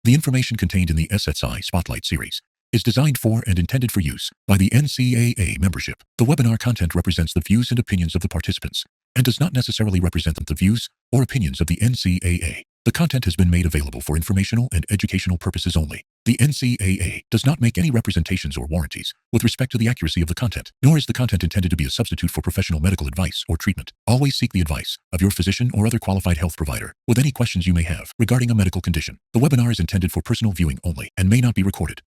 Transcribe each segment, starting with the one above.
The information contained in the SSI Spotlight series is designed for and intended for use by the NCAA membership. The webinar content represents the views and opinions of the participants and does not necessarily represent the views or opinions of the NCAA. The content has been made available for informational and educational purposes only. The NCAA does not make any representations or warranties with respect to the accuracy of the content, nor is the content intended to be a substitute for professional medical advice or treatment. Always seek the advice of your physician or other qualified health provider with any questions you may have regarding a medical condition. The webinar is intended for personal viewing only and may not be recorded.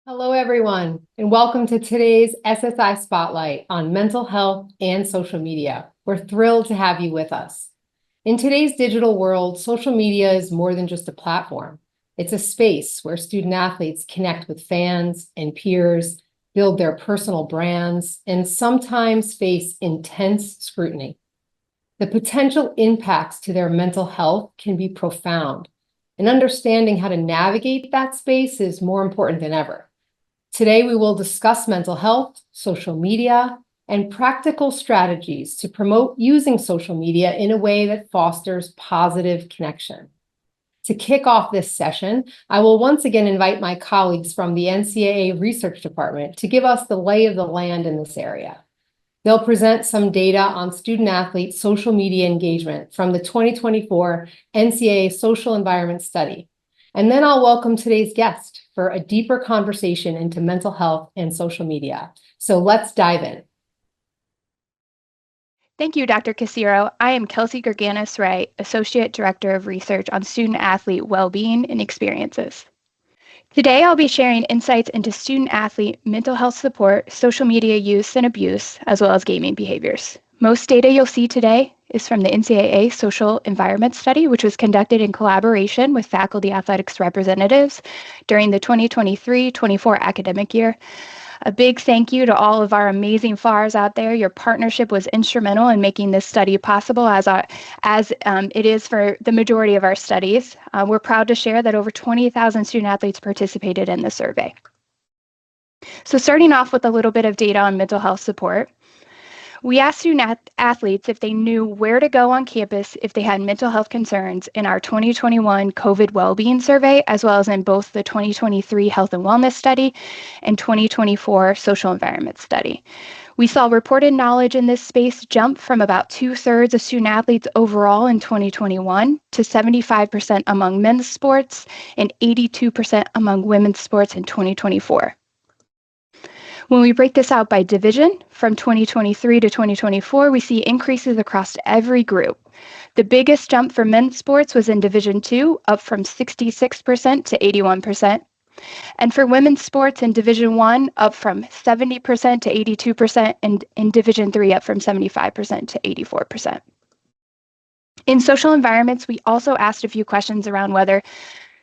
Hello, everyone, and welcome to today's SSI Spotlight on mental health and social media. We're thrilled to have you with us. In today's digital world, social media is more than just a platform. It's a space where student athletes connect with fans and peers, build their personal brands, and sometimes face intense scrutiny. The potential impacts to their mental health can be profound, and understanding how to navigate that space is more important than ever. Today, we will discuss mental health, social media, and practical strategies to promote using social media in a way that fosters positive connection. To kick off this session, I will once again invite my colleagues from the NCAA Research Department to give us the lay of the land in this area. They'll present some data on student-athlete social media engagement from the 2024 NCAA Social Environment Study. And then I'll welcome today's guest for a deeper conversation into mental health and social media. So let's dive in. Thank you, Dr. Casiro. I am Kelsey Gurganus-Wright, Associate Director of Research on Student-Athlete Wellbeing and Experiences. Today, I'll be sharing insights into student-athlete mental health support, social media use and abuse, as well as gaming behaviors. Most data you'll see today is from the NCAA Social Environment Study, which was conducted in collaboration with faculty athletics representatives during the 2023-24 academic year. A big thank you to all of our amazing FARs out there. Your partnership was instrumental in making this study possible, as it is for the majority of our studies. We're proud to share that over 20,000 student athletes participated in the survey. So starting off with a little bit of data on mental health support, we asked student athletes if they knew where to go on campus if they had mental health concerns in our 2021 COVID Wellbeing Survey, as well as in both the 2023 Health and Wellness Study and 2024 Social Environment Study. We saw reported knowledge in this space jump from about 2/3 of student athletes overall in 2021 to 75% among men's sports and 82% among women's sports in 2024. When we break this out by division, from 2023 to 2024, we see increases across every group. The biggest jump for men's sports was in Division 2, up from 66% to 81%. And for women's sports in Division 1, up from 70% to 82%, and in Division 3, up from 75% to 84%. In social environments, we also asked a few questions around whether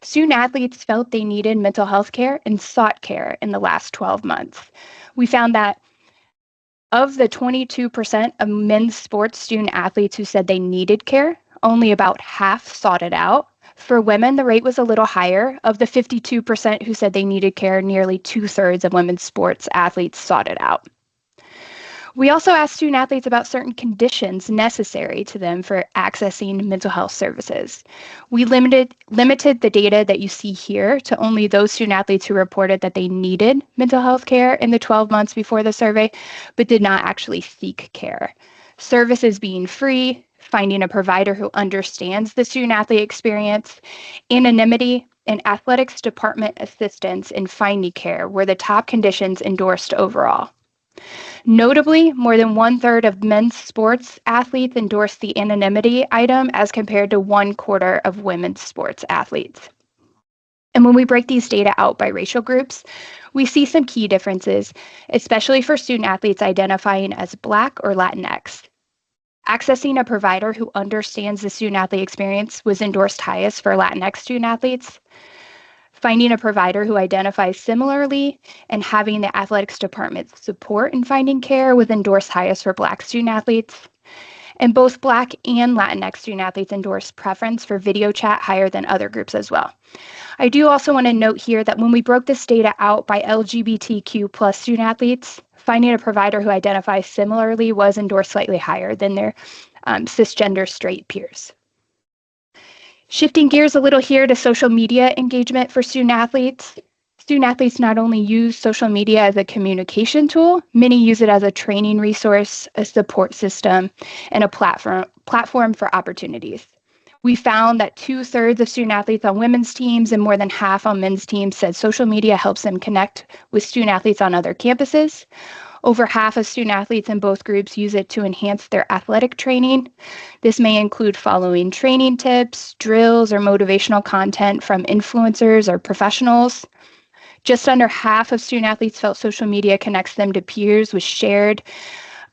student athletes felt they needed mental health care and sought care in the last 12 months. We found that of the 22% of men's sports student athletes who said they needed care, only about half sought it out. For women, the rate was a little higher. Of the 52% who said they needed care, nearly 2/3 of women's sports athletes sought it out. We also asked student athletes about certain conditions necessary to them for accessing mental health services. We limited the data that you see here to only those student athletes who reported that they needed mental health care in the 12 months before the survey, but did not actually seek care. Services being free, finding a provider who understands the student athlete experience, anonymity, and athletics department assistance in finding care were the top conditions endorsed overall. Notably, more than 1/3 of men's sports athletes endorsed the anonymity item as compared to 1/4 of women's sports athletes. And when we break these data out by racial groups, we see some key differences, especially for student athletes identifying as Black or Latinx. Accessing a provider who understands the student athlete experience was endorsed highest for Latinx student athletes. Finding a provider who identifies similarly and having the athletics department support in finding care was endorsed highest for Black student athletes. And both Black and Latinx student athletes endorsed preference for video chat higher than other groups as well. I do also want to note here that when we broke this data out by LGBTQ plus student athletes, finding a provider who identifies similarly was endorsed slightly higher than their cisgender straight peers. Shifting gears a little here to social media engagement for student athletes. Student athletes not only use social media as a communication tool, many use it as a training resource, a support system, and a platform for opportunities. We found that 2/3 of student athletes on women's teams and more than half on men's teams said social media helps them connect with student athletes on other campuses. Over half of student athletes in both groups use it to enhance their athletic training. This may include following training tips, drills, or motivational content from influencers or professionals. Just under half of student athletes felt social media connects them to peers with shared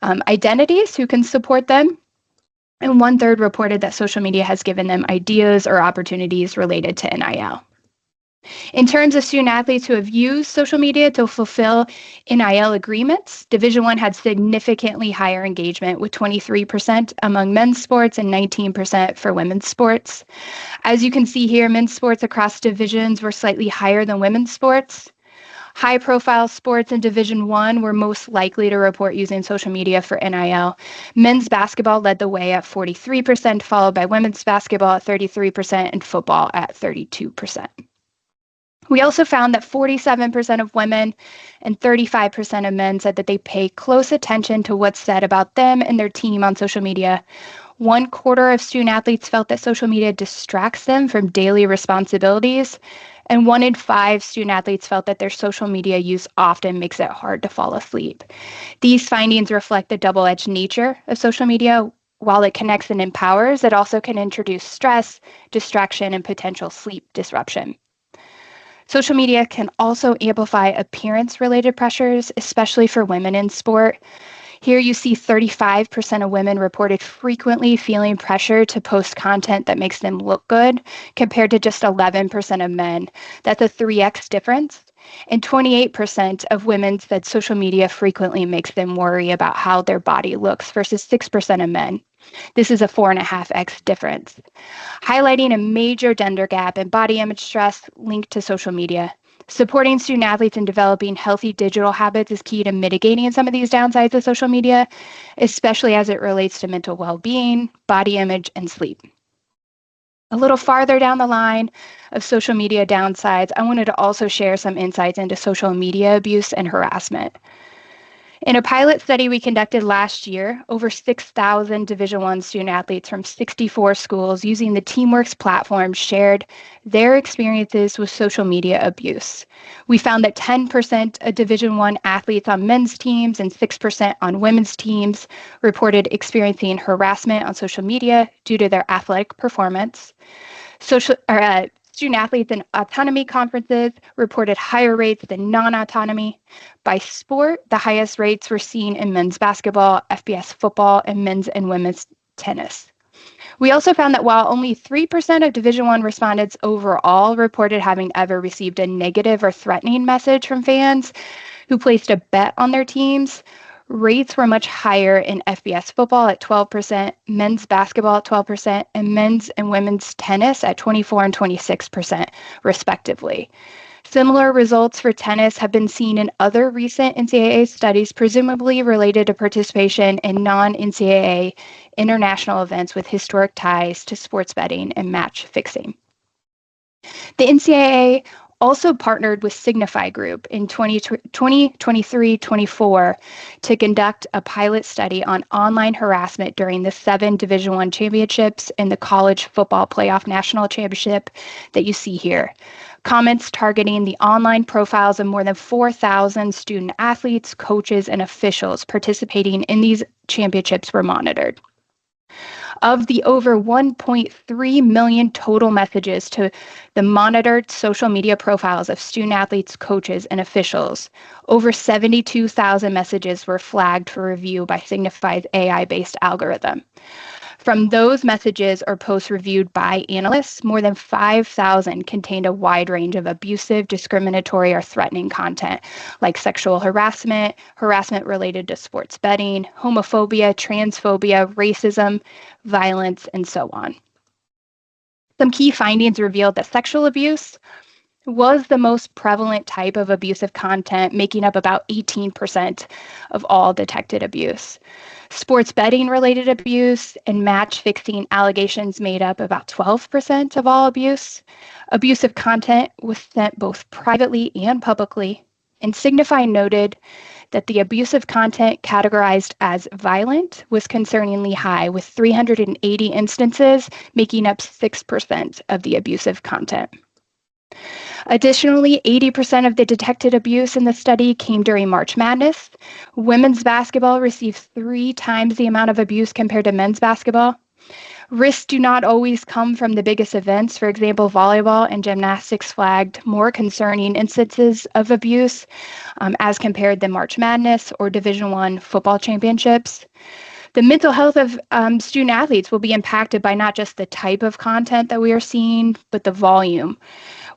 identities who can support them. And 1/3 reported that social media has given them ideas or opportunities related to NIL. In terms of student athletes who have used social media to fulfill NIL agreements, Division I had significantly higher engagement with 23% among men's sports and 19% for women's sports. As you can see here, men's sports across divisions were slightly higher than women's sports. High-profile sports in Division I were most likely to report using social media for NIL. Men's basketball led the way at 43%, followed by women's basketball at 33% and football at 32%. We also found that 47% of women and 35% of men said that they pay close attention to what's said about them and their team on social media. 1/4 of student athletes felt that social media distracts them from daily responsibilities, and 1 in 5 student athletes felt that their social media use often makes it hard to fall asleep. These findings reflect the double-edged nature of social media. While it connects and empowers, it also can introduce stress, distraction, and potential sleep disruption. Social media can also amplify appearance-related pressures, especially for women in sport. Here you see 35% of women reported frequently feeling pressure to post content that makes them look good, compared to just 11% of men. That's a 3x difference. And 28% of women said social media frequently makes them worry about how their body looks versus 6% of men. This is a 4.5x difference, highlighting a major gender gap in body image stress linked to social media. Supporting student athletes in developing healthy digital habits is key to mitigating some of these downsides of social media, especially as it relates to mental well-being, body image, and sleep. A little farther down the line of social media downsides, I wanted to also share some insights into social media abuse and harassment. In a pilot study we conducted last year, over 6,000 Division I student athletes from 64 schools using the TeamWorks platform shared their experiences with social media abuse. We found that 10% of Division I athletes on men's teams and 6% on women's teams reported experiencing harassment on social media due to their athletic performance. Student athletes in autonomy conferences reported higher rates than non-autonomy. By sport, the highest rates were seen in men's basketball, FBS football, and men's and women's tennis. We also found that while only 3% of Division I respondents overall reported having ever received a negative or threatening message from fans who placed a bet on their teams, rates were much higher in FBS football at 12%, men's basketball at 12%, and men's and women's tennis at 24% and 26%, respectively. Similar results for tennis have been seen in other recent NCAA studies, presumably related to participation in non-NCAA international events with historic ties to sports betting and match fixing. The NCAA also partnered with Signify Group in 2023-24 to conduct a pilot study on online harassment during the 7 Division I championships and the College Football Playoff National Championship that you see here. Comments targeting the online profiles of more than 4,000 student athletes, coaches, and officials participating in these championships were monitored. Of the over 1.3 million total messages to the monitored social media profiles of student athletes, coaches, and officials, over 72,000 messages were flagged for review by Signify's AI-based algorithm. From those messages or posts reviewed by analysts, more than 5,000 contained a wide range of abusive, discriminatory, or threatening content, like sexual harassment, harassment related to sports betting, homophobia, transphobia, racism, violence, and so on. Some key findings revealed that sexual abuse was the most prevalent type of abusive content, making up about 18% of all detected abuse. Sports betting related abuse and match fixing allegations made up about 12% of all abuse. Abusive content was sent both privately and publicly, and Signify noted that the abusive content categorized as violent was concerningly high, with 380 instances making up 6% of the abusive content. Additionally, 80% of the detected abuse in the study came during March Madness. Women's basketball received 3 times the amount of abuse compared to men's basketball. Risks do not always come from the biggest events. For example, volleyball and gymnastics flagged more concerning instances of abuse as compared to March Madness or Division I football championships. The mental health of student athletes will be impacted by not just the type of content that we are seeing, but the volume.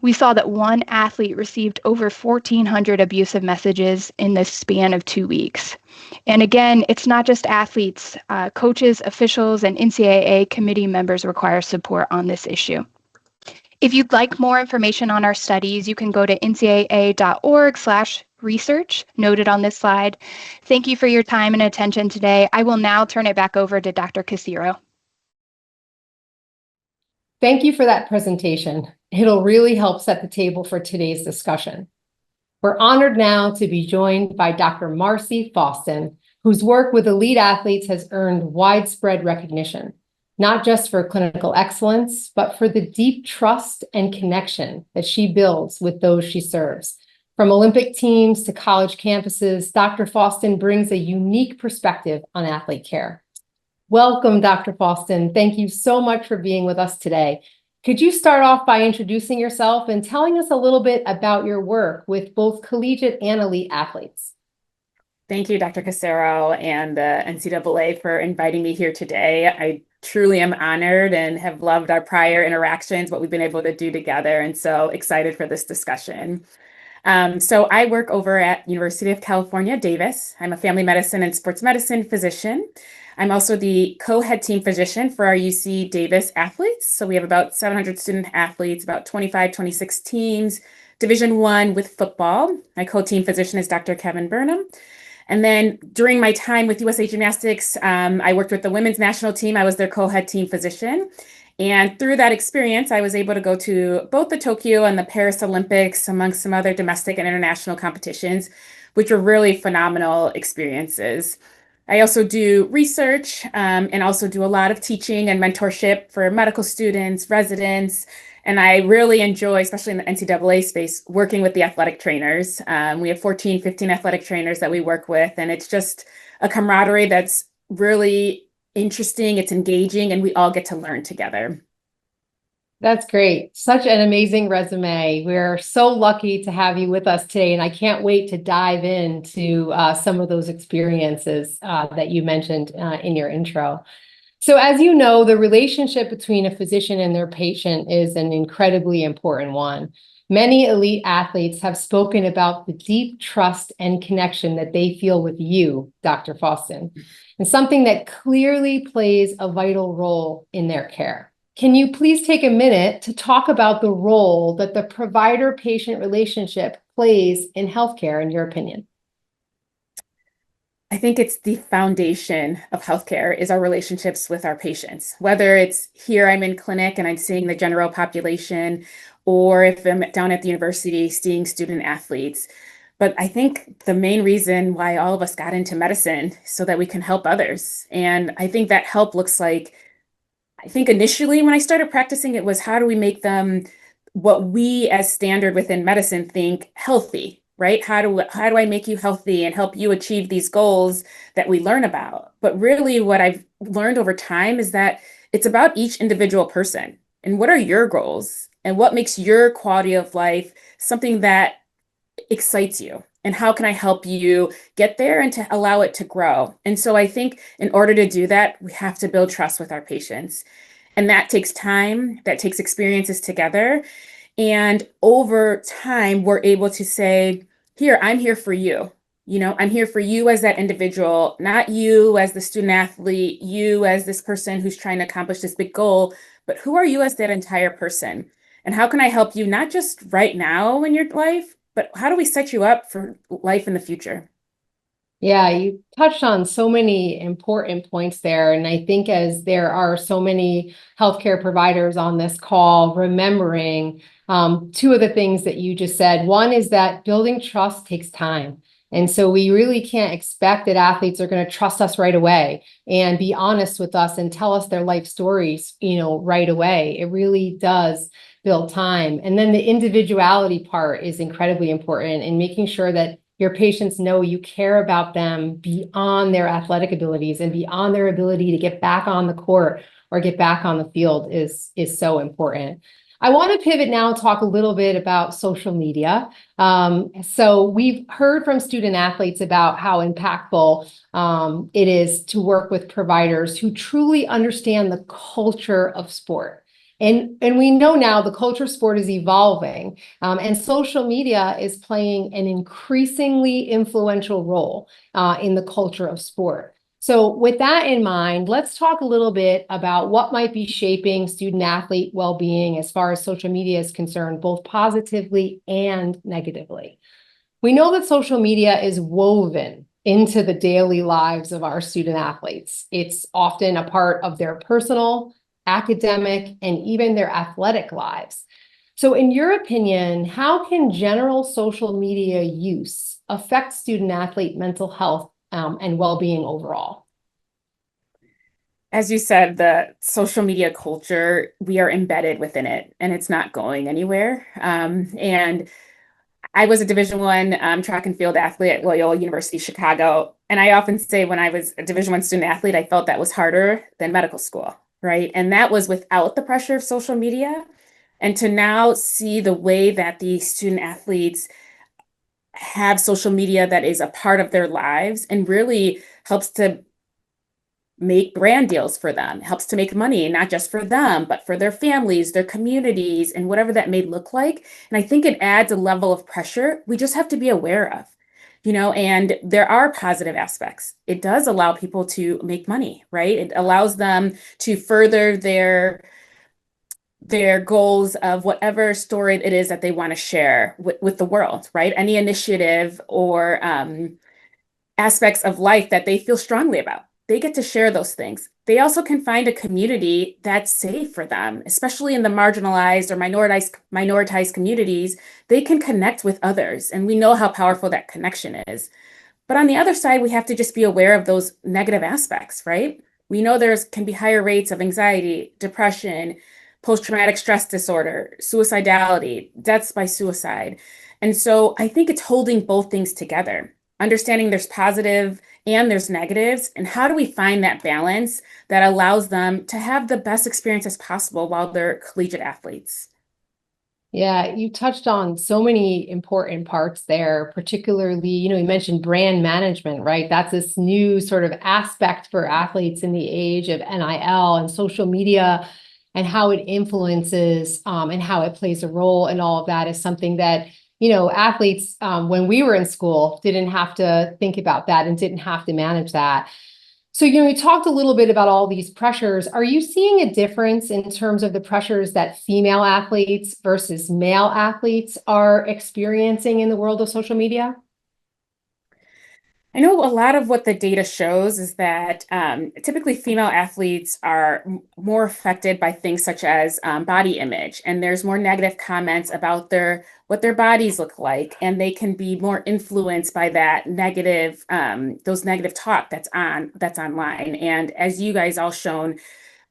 We saw that one athlete received over 1,400 abusive messages in the span of 2 weeks. And again, it's not just athletes. Coaches, officials, and NCAA committee members require support on this issue. If you'd like more information on our studies, you can go to ncaa.org/research, noted on this slide. Thank you for your time and attention today. I will now turn it back over to Dr. Casiro. Thank you for that presentation. It'll really help set the table for today's discussion. We're honored now to be joined by Dr. Marcy Faustin, whose work with elite athletes has earned widespread recognition, not just for clinical excellence, but for the deep trust and connection that she builds with those she serves. From Olympic teams to college campuses, Dr. Faustin brings a unique perspective on athlete care. Welcome, Dr. Faustin. Thank you so much for being with us today. Could you start off by introducing yourself and telling us a little bit about your work with both collegiate and elite athletes? Thank you, Dr. Casero and the NCAA for inviting me here today. I truly am honored and have loved our prior interactions, what we've been able to do together, and so excited for this discussion. So I work over at University of California, Davis. I'm a family medicine and sports medicine physician. I'm also the co-head team physician for our UC Davis athletes. So we have about 700 student athletes, about 25, 26 teams, Division I with football. My co-team physician is Dr. Kevin Burnham. And then during my time with USA Gymnastics, I worked with the women's national team. I was their co-head team physician. And through that experience, I was able to go to both the Tokyo and the Paris Olympics, among some other domestic and international competitions, which were really phenomenal experiences. I also do research and also do a lot of teaching and mentorship for medical students, residents, and I really enjoy, especially in the NCAA space, working with the athletic trainers. We have 14, 15 athletic trainers that we work with, and it's just a camaraderie that's really interesting, it's engaging, and we all get to learn together. That's great. Such an amazing resume. We're so lucky to have you with us today, and I can't wait to dive into some of those experiences that you mentioned in your intro. So as you know, the relationship between a physician and their patient is an incredibly important one. Many elite athletes have spoken about the deep trust and connection that they feel with you, Dr. Faustin, and something that clearly plays a vital role in their care. Can you please take a minute to talk about the role that the provider-patient relationship plays in healthcare, in your opinion? I think it's the foundation of healthcare is our relationships with our patients. Whether it's here I'm in clinic and I'm seeing the general population, or if I'm down at the university seeing student athletes. But I think the main reason why all of us got into medicine so that we can help others. And I think that help looks like, I think initially when I started practicing, it was how do we make them what we as standard within medicine think healthy, right? How do I make you healthy and help you achieve these goals that we learn about? But really what I've learned over time is that it's about each individual person and what are your goals and what makes your quality of life something that excites you. And how can I help you get there and to allow it to grow? And so I think in order to do that, we have to build trust with our patients. And that takes time, that takes experiences together. And over time, we're able to say, here, I'm here for you. I'm here for you as that individual, not you as the student athlete, you as this person who's trying to accomplish this big goal, but who are you as that entire person? And how can I help you, not just right now in your life, but how do we set you up for life in the future? Yeah, you touched on so many important points there. And I think as there are so many healthcare providers on this call, remembering two of the things that you just said. One is that building trust takes time. And so we really can't expect that athletes are going to trust us right away and be honest with us and tell us their life stories, right away. It really does build time. And then the individuality part is incredibly important in making sure that your patients know you care about them beyond their athletic abilities and beyond their ability to get back on the court or get back on the field is so important. I want to pivot now and talk a little bit about social media. So we've heard from student athletes about how impactful it is to work with providers who truly understand the culture of sport. And we know now the culture of sport is evolving, and social media is playing an increasingly influential role in the culture of sport. So with that in mind, let's talk a little bit about what might be shaping student athlete well-being as far as social media is concerned, both positively and negatively. We know that social media is woven into the daily lives of our student athletes. It's often a part of their personal, academic, and even their athletic lives. So in your opinion, how can general social media use affect student athlete mental health and well-being overall? As you said, the social media culture, we are embedded within it and it's not going anywhere. And I was a Division I track and field athlete at Loyola University Chicago. And I often say when I was a Division I student athlete, I felt that was harder than medical school, right? And that was without the pressure of social media. And to now see the way that the student athletes have social media that is a part of their lives and really helps to make brand deals for them, helps to make money, not just for them, but for their families, their communities, and whatever that may look like. And I think it adds a level of pressure we just have to be aware of, and there are positive aspects. It does allow people to make money, right? It allows them to further their goals of whatever story it is that they want to share with the world, right? Any initiative or aspects of life that they feel strongly about. They get to share those things. They also can find a community that's safe for them, especially in the marginalized or minoritized communities. They can connect with others, and we know how powerful that connection is. But on the other side, we have to just be aware of those negative aspects, right? We know can be higher rates of anxiety, depression, post-traumatic stress disorder, suicidality, deaths by suicide. And so I think it's holding both things together, understanding there's positive and there's negatives, and how do we find that balance that allows them to have the best experience as possible while they're collegiate athletes? Yeah, you touched on so many important parts there, particularly, you mentioned brand management, right? That's this new sort of aspect for athletes in the age of NIL and social media and how it influences and how it plays a role in all of that is something that athletes, when we were in school, didn't have to think about that and didn't have to manage that. So, we talked a little bit about all these pressures. Are you seeing a difference in terms of the pressures that female athletes versus male athletes are experiencing in the world of social media? I know a lot of what the data shows is that typically female athletes are more affected by things such as body image, and there's more negative comments about what their bodies look like, and they can be more influenced by that negative, those negative talk that's online. And as you guys all shown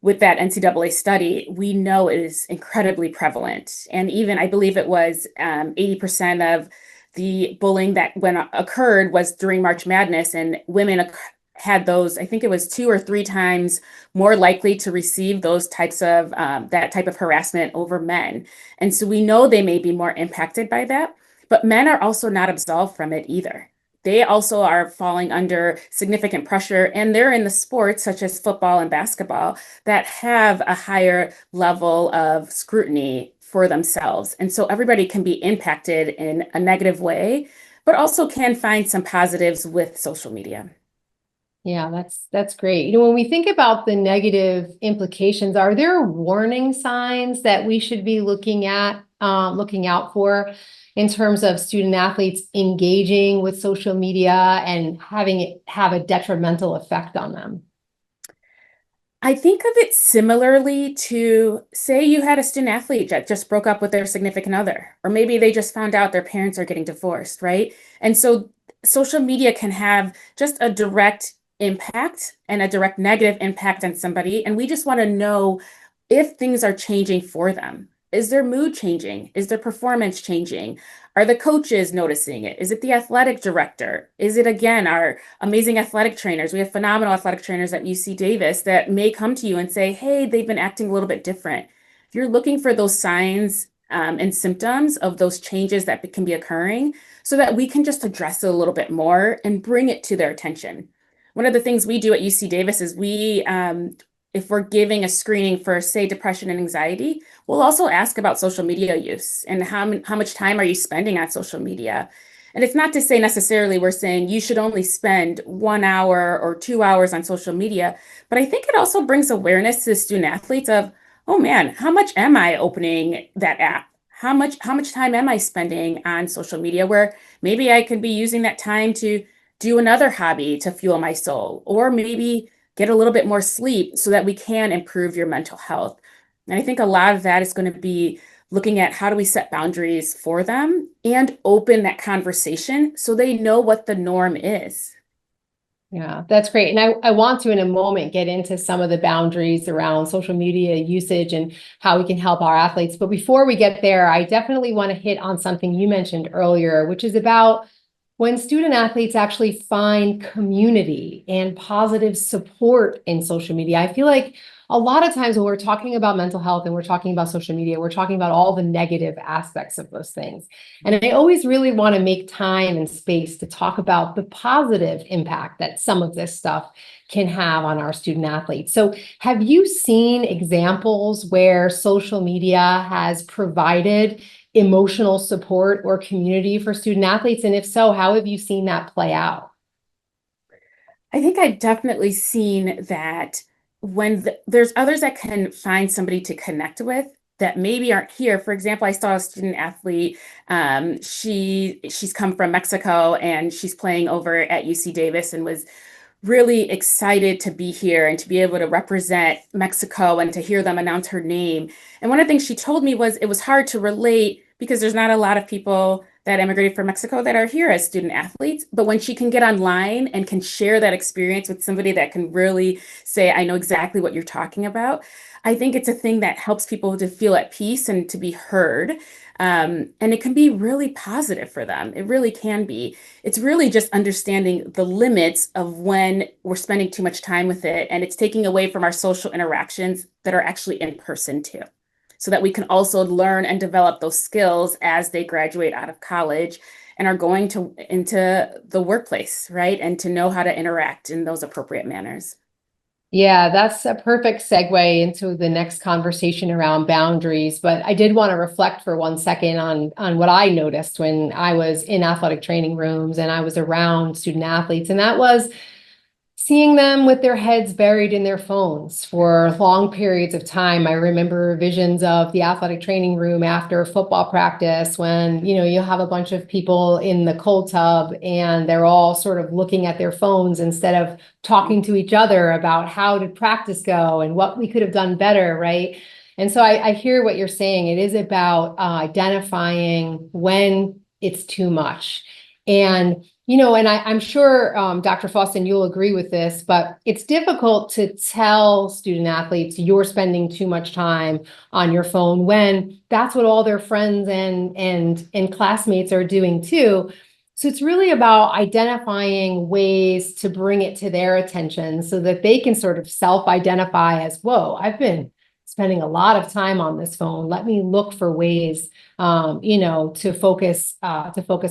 with that NCAA study, we know it is incredibly prevalent, and even I believe it was 80% of the bullying that occurred was during March Madness, and women had those, I think it was 2 or 3 times more likely to receive those types of that type of harassment over men. And so we know they may be more impacted by that, But men are also not absolved from it either. They also are falling under significant pressure, and they're in the sports such as football and basketball that have a higher level of scrutiny for themselves. And so everybody can be impacted in a negative way, but also can find some positives with social media. Yeah, that's great. You know, when we think about the negative implications, are there warning signs that we should be looking out for in terms of student athletes engaging with social media and having it have a detrimental effect on them? I think of it similarly to, say you had a student athlete that just broke up with their significant other, or maybe they just found out their parents are getting divorced, right? And so social media can have just a direct impact and a direct negative impact on somebody. And we just want to know if things are changing for them. Is their mood changing? Is their performance changing? Are the coaches noticing it? Is it the athletic director? Is it, again, our amazing athletic trainers? We have phenomenal athletic trainers at UC Davis that may come to you and say, hey, they've been acting a little bit different. If you're looking for those signs and symptoms of those changes that can be occurring, so that we can just address it a little bit more and bring it to their attention. One of the things we do at UC Davis is if we're giving a screening for, say, depression and anxiety, we'll also ask about social media use and how much time are you spending on social media. And it's not to say necessarily we're saying you should only spend 1 hour or 2 hours on social media, but I think it also brings awareness to student athletes of, oh man, how much am I opening that app? How much time am I spending on social media, where maybe I could be using that time to do another hobby to fuel my soul, or maybe get a little bit more sleep so that we can improve your mental health. And I think a lot of that is going to be looking at how do we set boundaries for them and open that conversation so they know what the norm is. Yeah, that's great. And I want to, in a moment, get into some of the boundaries around social media usage and how we can help our athletes. But before we get there, I definitely want to hit on something you mentioned earlier, which is about when student athletes actually find community and positive support in social media. I feel like a lot of times when we're talking about mental health and we're talking about social media, we're talking about all the negative aspects of those things. And I always really want to make time and space to talk about the positive impact that some of this stuff can have on our student athletes. So have you seen examples where social media has provided emotional support or community for student athletes? And if so, how have you seen that play out? I think I've definitely seen that when there's others that can find somebody to connect with that maybe aren't here. For example, I saw a student athlete. She's come from Mexico and she's playing over at UC Davis and was really excited to be here and to be able to represent Mexico and to hear them announce her name. And one of the things she told me was it was hard to relate because there's not a lot of people that immigrated from Mexico that are here as student athletes. But when she can get online and can share that experience with somebody that can really say, I know exactly what you're talking about, I think it's a thing that helps people to feel at peace and to be heard. And it can be really positive for them. It really can be. It's really just understanding the limits of when we're spending too much time with it. And it's taking away from our social interactions that are actually in person too, so that we can also learn and develop those skills as they graduate out of college and are going into the workplace, right? And to know how to interact in those appropriate manners. Yeah, that's a perfect segue into the next conversation around boundaries. But I did want to reflect for 1 second on what I noticed when I was in athletic training rooms and I was around student athletes. And that was seeing them with their heads buried in their phones for long periods of time. I remember visions of the athletic training room after football practice when, you know, you'll have a bunch of people in the cold tub and they're all sort of looking at their phones instead of talking to each other about how did practice go and what we could have done better, right? And so I hear what you're saying. It is about identifying when it's too much. And you know, and I'm sure, Dr. Faustin, you'll agree with this, but it's difficult to tell student athletes you're spending too much time on your phone when that's what all their friends and classmates are doing too. So it's really about identifying ways to bring it to their attention so that they can sort of self-identify as, whoa, I've been spending a lot of time on this phone. Let me look for ways, to focus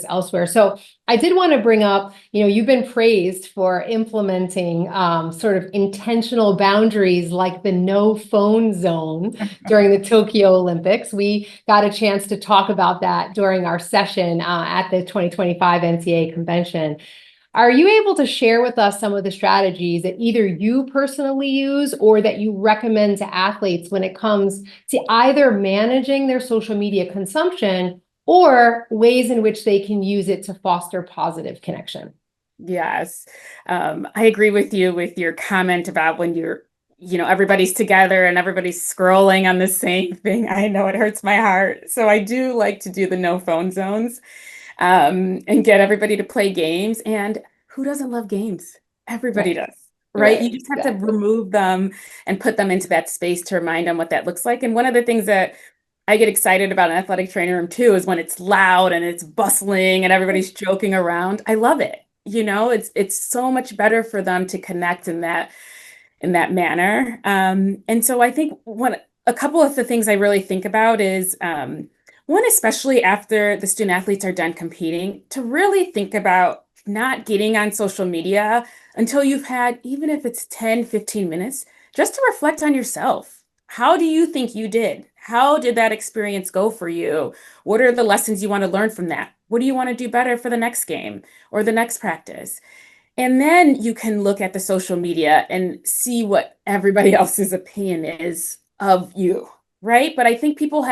elsewhere. So I did want to bring up, you've been praised for implementing sort of intentional boundaries like the no phone zone during the Tokyo Olympics. We got a chance to talk about that during our session at the 2025 NCAA convention. Are you able to share with us some of the strategies that either you personally use or that you recommend to athletes when it comes to either managing their social media consumption or ways in which they can use it to foster positive connection? Yes, I agree with you with your comment about when everybody's together and everybody's scrolling on the same thing. I know it hurts my heart. So I do like to do the no phone zones. And get everybody to play games. And who doesn't love games? Everybody does, right? You just have to remove them and put them into that space to remind them what that looks like. And one of the things that I get excited about in an athletic training room too is when it's loud and it's bustling and everybody's joking around. I love it. It's so much better for them to connect in that manner. And so I think a couple of the things I really think about is one, especially after the student athletes are done competing, to really think about not getting on social media until you've had, even if it's 10, 15 minutes, just to reflect on yourself. How do you think you did? How did that experience go for you? What are the lessons you want to learn from that? What do you want to do better for the next game or the next practice? And then you can look at the social media and see what everybody else's opinion is of you, right? But I think people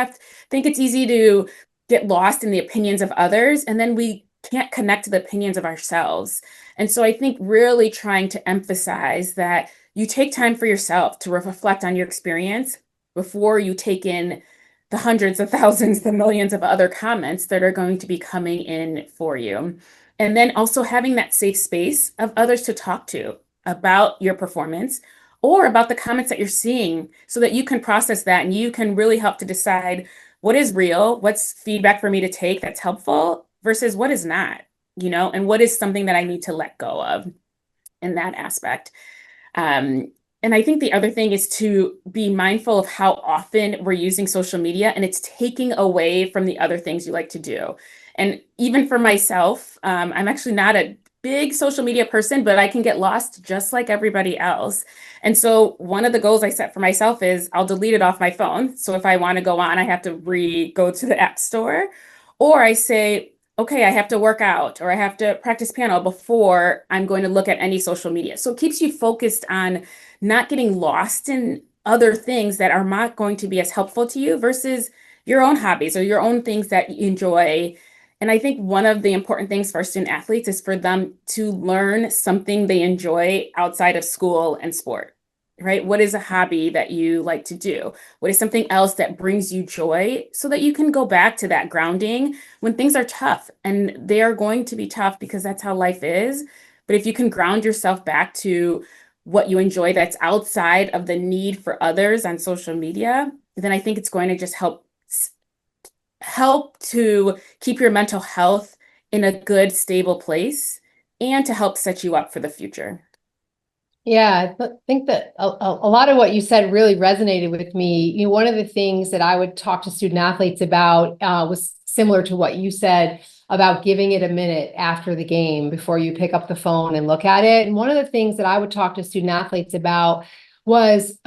think it's easy to get lost in the opinions of others, and then we can't connect to the opinions of ourselves. And so I think really trying to emphasize that you take time for yourself to reflect on your experience before you take in the hundreds of thousands, the millions of other comments that are going to be coming in for you. And then also having that safe space of others to talk to about your performance or about the comments that you're seeing so that you can process that and you can really help to decide what is real, what's feedback for me to take that's helpful versus what is not, and what is something that I need to let go of in that aspect. And I think the other thing is to be mindful of how often we're using social media and it's taking away from the other things you like to do. And even for myself, I'm actually not a big social media person, but I can get lost just like everybody else. And so one of the goals I set for myself is I'll delete it off my phone. So if I want to go on, I have to go to the app store, or I say, okay, I have to work out or I have to practice piano before I'm going to look at any social media. So it keeps you focused on not getting lost in other things that are not going to be as helpful to you versus your own hobbies or your own things that you enjoy. And I think one of the important things for student athletes is for them to learn something they enjoy outside of school and sport, right? What is a hobby that you like to do? What is something else that brings you joy so that you can go back to that grounding when things are tough? And they are going to be tough because that's how life is. But if you can ground yourself back to what you enjoy that's outside of the need for others on social media, then I think it's going to just help to keep your mental health in a good, stable place and to help set you up for the future. Yeah, I think that a lot of what you said really resonated with me. One of the things that I would talk to student athletes about was similar to what you said about giving it a minute after the game before you pick up the phone and look at it. And one of the things that I would talk to student athletes about was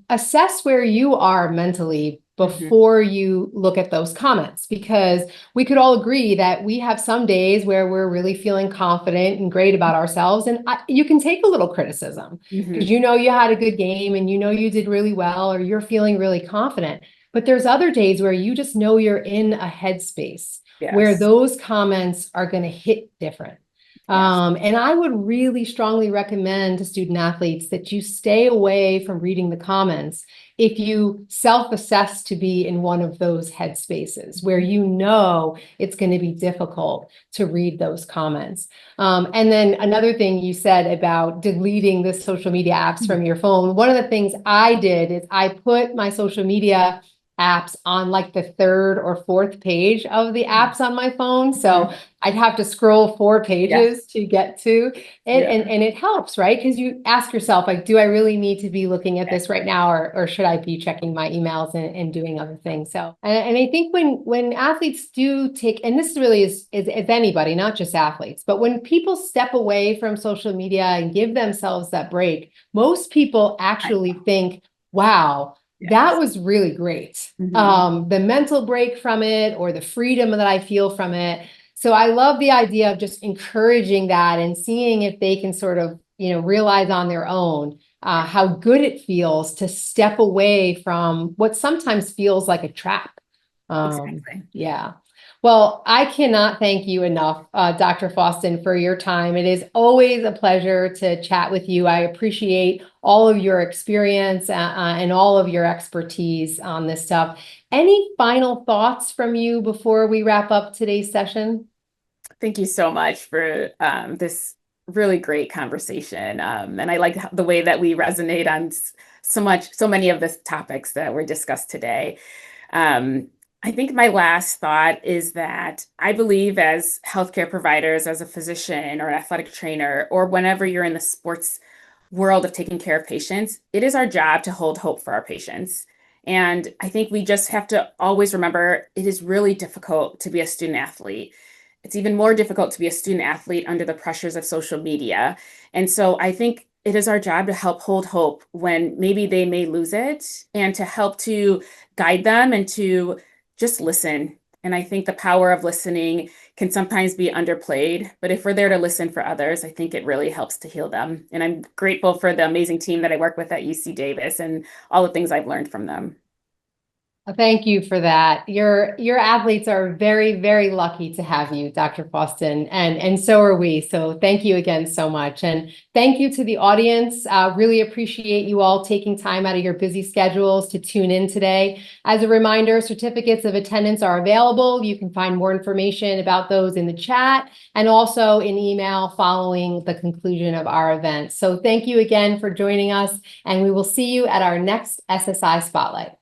assess where you are mentally before you look at those comments, because we could all agree that we have some days where we're really feeling confident and great about ourselves. And you can take a little criticism because you had a good game and you did really well, or you're feeling really confident. But there's other days where you just know you're in a headspace where those comments are going to hit different. And I would really strongly recommend to student athletes that you stay away from reading the comments if you self-assess to be in one of those headspaces where it's going to be difficult to read those comments. And then another thing you said about deleting the social media apps from your phone. One of the things I did is I put my social media apps on like the third or fourth page of the apps on my phone. So I'd have to scroll 4 pages to get to it. And it helps, right? Because you ask yourself, like, do I really need to be looking at this right now? Or should I be checking my emails and doing other things? So, and I think when athletes do take, and this really is anybody, not just athletes, but when people step away from social media and give themselves that break, most people actually think, wow, that was really great. The mental break from it or the freedom that I feel from it. So I love the idea of just encouraging that and seeing if they can sort of, realize on their own how good it feels to step away from what sometimes feels like a trap. Exactly. Yeah. Well, I cannot thank you enough, Dr. Faustin, for your time. It is always a pleasure to chat with you. I appreciate all of your experience and all of your expertise on this stuff. Any final thoughts from you before we wrap up today's session? Thank you so much for this really great conversation. And I like the way that we resonate on so many of the topics that were discussed today. I think my last thought is that I believe as healthcare providers, as a physician or an athletic trainer, or whenever you're in the sports world of taking care of patients, it is our job to hold hope for our patients. And I think we just have to always remember it is really difficult to be a student athlete. It's even more difficult to be a student athlete under the pressures of social media. And so I think it is our job to help hold hope when maybe they may lose it, and to help to guide them and to just listen. And I think the power of listening can sometimes be underplayed, but if we're there to listen for others, I think it really helps to heal them. And I'm grateful for the amazing team that I work with at UC Davis and all the things I've learned from them. Thank you for that. Your athletes are very, very lucky to have you, Dr. Faustin, and so are we. So thank you again so much. And thank you to the audience. Really appreciate you all taking time out of your busy schedules to tune in today. As a reminder, certificates of attendance are available. You can find more information about those in the chat and also in email following the conclusion of our event. So thank you again for joining us, and we will see you at our next SSI Spotlight.